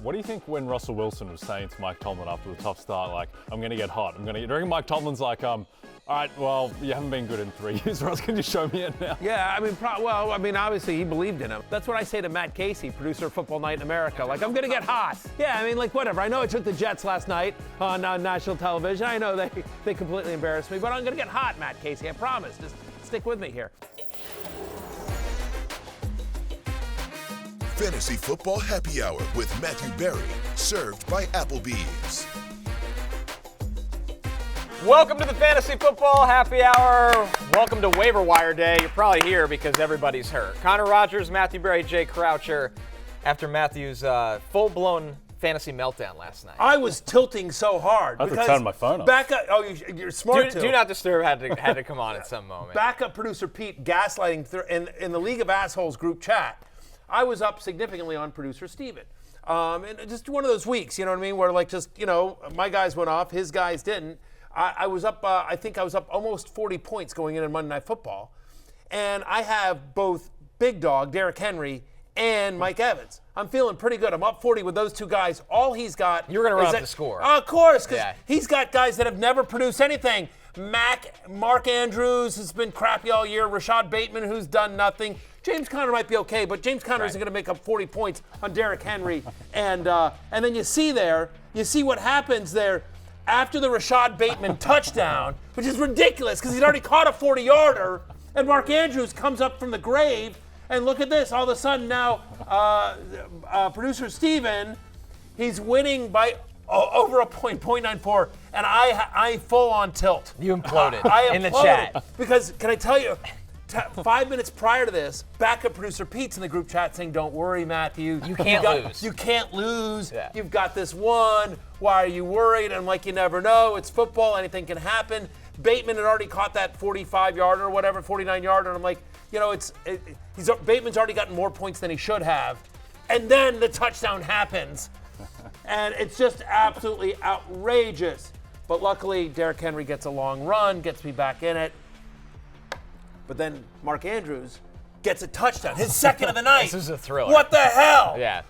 What do you think when Russell Wilson was saying to Mike Tomlin after the tough start, like, I'm going to get hot, do you reckon Mike Tomlin's like, all right, well, you haven't been good in 3 years, Russ, can you show me it now? Yeah, obviously he believed in him. That's what I say to Matt Casey, producer of Football Night in America. Like, I'm going to get hot. Yeah, whatever. I know I took the Jets last night on national television. I know they completely embarrassed me, but I'm going to get hot, Matt Casey. I promise. Just stick with me here. Fantasy Football Happy Hour with Matthew Berry, served by Applebee's. Welcome to the Fantasy Football Happy Hour. Welcome to Waiver Wire Day. You're probably here because everybody's hurt. Connor Rogers, Matthew Berry, Jay Croucher, after Matthew's full-blown fantasy meltdown last night. I was tilting so hard. I had to turn my phone off. You're smart too. Do Not Disturb had to come on at some moment. Backup producer Pete gaslighting in the League of Assholes group chat. I was up significantly on producer Steven. And just one of those weeks, you know what I mean, where my guys went off, his guys didn't. I was up, I think I was up almost 40 points going in on Monday Night Football. And I have both Big Dog, Derrick Henry, and Mike Evans. I'm feeling pretty good. I'm up 40 with those two guys. All he's got. You're going to run up the score. Of course, because he's got guys that have never produced anything. Mark Andrews has been crappy all year. Rashod Bateman, who's done nothing. James Conner might be okay, but James Conner isn't going to make up 40 points on Derrick Henry. And then you see what happens there after the Rashod Bateman touchdown, which is ridiculous because he's already caught a 40-yarder, and Mark Andrews comes up from the grave. And look at this. All of a sudden now, producer Steven, he's winning by over a point, 0.94, and I full on tilt. You imploded I in the chat. Because, can I tell you, 5 minutes prior to this, backup producer Pete's in the group chat saying, don't worry, Matthew. You can't lose. You can't lose. Yeah. You've got this one. Why are you worried? And I'm like, you never know. It's football. Anything can happen. Bateman had already caught that 45-yarder or whatever, 49-yarder, and I'm like, Bateman's already gotten more points than he should have. And then the touchdown happens. And it's just absolutely outrageous. But luckily, Derrick Henry gets a long run, gets me back in it. But then Mark Andrews gets a touchdown, his second of the night. This is a thriller. What the hell? Yeah.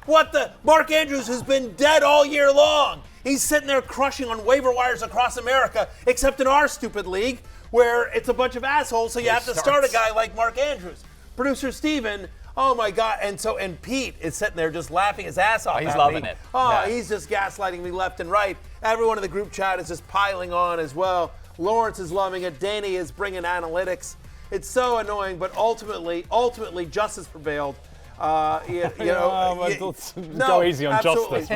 Mark Andrews has been dead all year long. He's sitting there crushing on waiver wires across America, except in our stupid league where it's a bunch of assholes, so you have to start a guy like Mark Andrews. Producer Steven, oh my God. And Pete is sitting there just laughing his ass off. He's loving it. He's just gaslighting me left and right. Everyone in the group chat is just piling on as well. Lawrence is loving it. Danny is bringing analytics. It's so annoying, but ultimately, justice prevailed. Go easy on justice.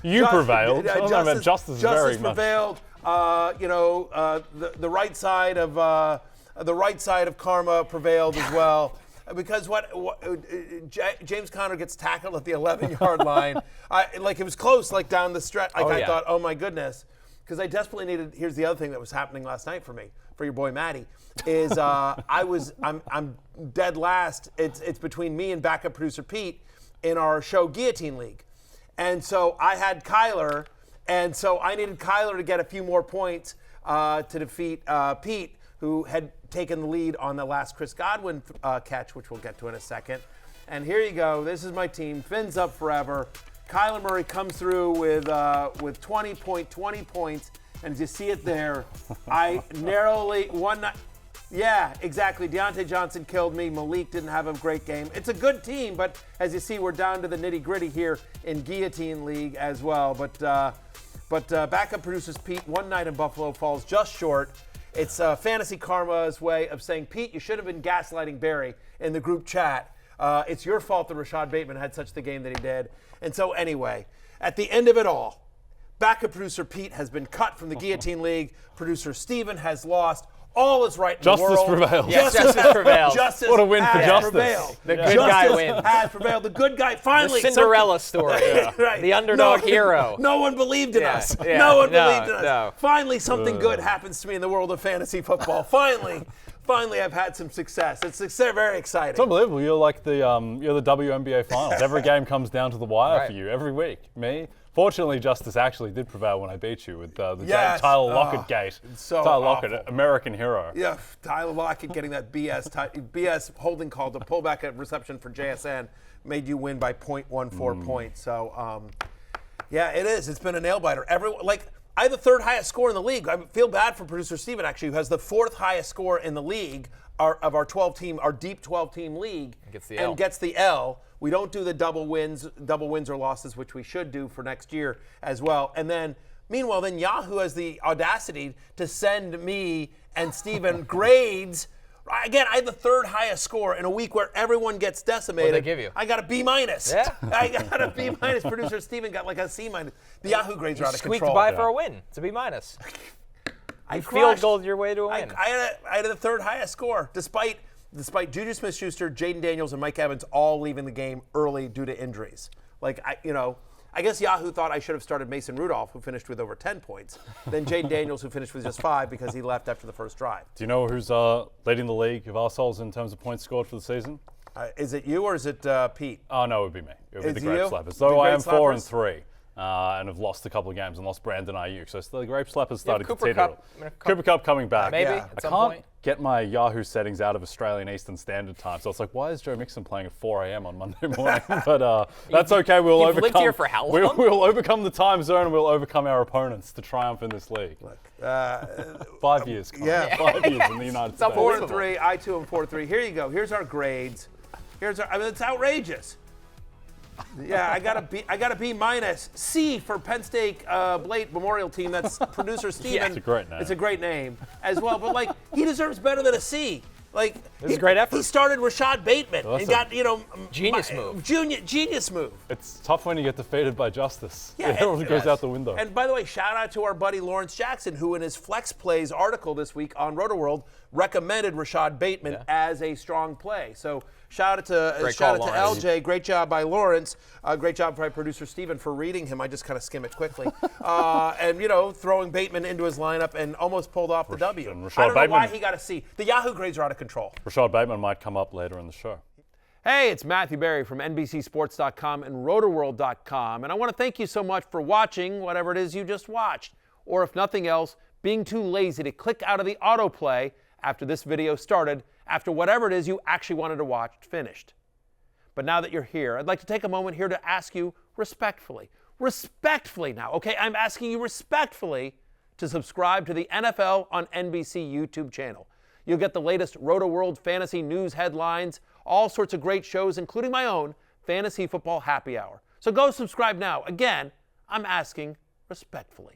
You prevailed. Justice very much. Prevailed. The right side of karma prevailed as well. Because James Conner gets tackled at the 11-yard line. It was close, down the stretch. I thought, oh my goodness. Because I desperately needed. Here's the other thing that was happening last night for me, for your boy Matty, is I'm dead last. It's between me and backup producer Pete in our show Guillotine League, and so I had Kyler, and so I needed Kyler to get a few more points to defeat Pete, who had taken the lead on the last Chris Godwin catch, which we'll get to in a second. And here you go. This is my team. Fins up forever. Kyler Murray comes through with 20 points, and as you see it there, I narrowly won. Yeah, exactly. Deontay Johnson killed me. Malik didn't have a great game. It's a good team, but as you see, we're down to the nitty-gritty here in Guillotine League as well. But backup producers Pete, one night in Buffalo falls just short. It's Fantasy Karma's way of saying, Pete, you should have been gaslighting Barry in the group chat. It's your fault that Rashod Bateman had such the game that he did. And so anyway, at the end of it all, backup producer Pete has been cut from the Guillotine League. Producer Steven has lost. All is right in the world. Justice prevailed. Yes, justice prevailed. What a win for justice. Prevailed. The good guy wins. Has prevailed. The good guy finally. The Cinderella story. Right. The underdog hero. No one believed in us. Yeah. No one believed in us. No. Finally, something good happens to me in the world of fantasy football. Finally, I've had some success. It's very exciting. It's unbelievable. You're like the WNBA finals. Every game comes down to the wire for you every week. Me. Fortunately, justice actually did prevail when I beat you with the Tyler Lockett gate. So Tyler awful. Lockett, American hero. Yeah, Tyler Lockett getting that BS holding call to pull back a reception for JSN made you win by 0.14 points. So Yeah, it is. It's been a nail biter. I have the third highest score in the league. I feel bad for producer Steven, actually, who has the fourth highest score in the league of our 12-team, our deep 12-team league, and gets the L. We don't do the double wins or losses, which we should do for next year as well. And then, meanwhile, Yahoo has the audacity to send me and Steven grades. Again, I had the third highest score in a week where everyone gets decimated. What'd they give you? I got a B-. Yeah. I got a B-. Producer Steven got like a C-. The Yahoo grades are out of control. Squeaked by for a win. It's a B-. I field goaled your way to a win. I had the third highest score, despite Juju Smith-Schuster, Jaden Daniels, and Mike Evans all leaving the game early due to injuries. I guess Yahoo thought I should have started Mason Rudolph, who finished with over 10 points, then Jaden Daniels, who finished with just 5 because he left after the first drive. Do you know who's leading the league of arseholes in terms of points scored for the season? Is it you or is it Pete? Oh, no, it would be me. It would be the Grape you? Slappers. Though I am 4-3 and have lost a couple of games and lost Brandon Ayuk. So the Grape Slappers started to teeter. Cooper Kupp coming back. Maybe Yeah. at some I point. can't get my Yahoo settings out of Australian Eastern Standard Time. So it's like, why is Joe Mixon playing at 4 a.m. on Monday morning? But that's okay. We'll You've overcome. lived here for how long? We'll overcome the time zone and we'll overcome our opponents to triumph in this league. 5 years. Colin. Yeah. 5 years in the United States. 4-3. I too am 4-3. Here you go. Here's our grades. It's outrageous. Yeah, I got a B-. C for Penn State Blake Memorial Team. That's producer Steven. It's a great name. It's a great name as well. But he deserves better than a C. This is a great effort. He started Rashod Bateman and got genius move. Genius move. It's tough when you get defeated by justice. Yeah, it all goes out the window. And by the way, shout out to our buddy Lawrence Jackson, who in his Flex Plays article this week on RotoWorld recommended Rashod Bateman as a strong play. So shout out to LJ. Great job by Lawrence. Great job by producer Steven for reading him. I just kind of skim it quickly. And throwing Bateman into his lineup and almost pulled off the W. I don't know why he got a C. The Yahoo grades are out of control. Rashod Bateman might come up later in the show. Hey, it's Matthew Berry from NBCSports.com and RotoWorld.com, and I want to thank you so much for watching whatever it is you just watched, or if nothing else, being too lazy to click out of the autoplay after this video started, after whatever it is you actually wanted to watch finished. But now that you're here, I'd like to take a moment here to ask you respectfully now, okay? I'm asking you respectfully to subscribe to the NFL on NBC YouTube channel. You'll get the latest RotoWorld fantasy news headlines, all sorts of great shows, including my own Fantasy Football Happy Hour. So go subscribe now. Again, I'm asking respectfully.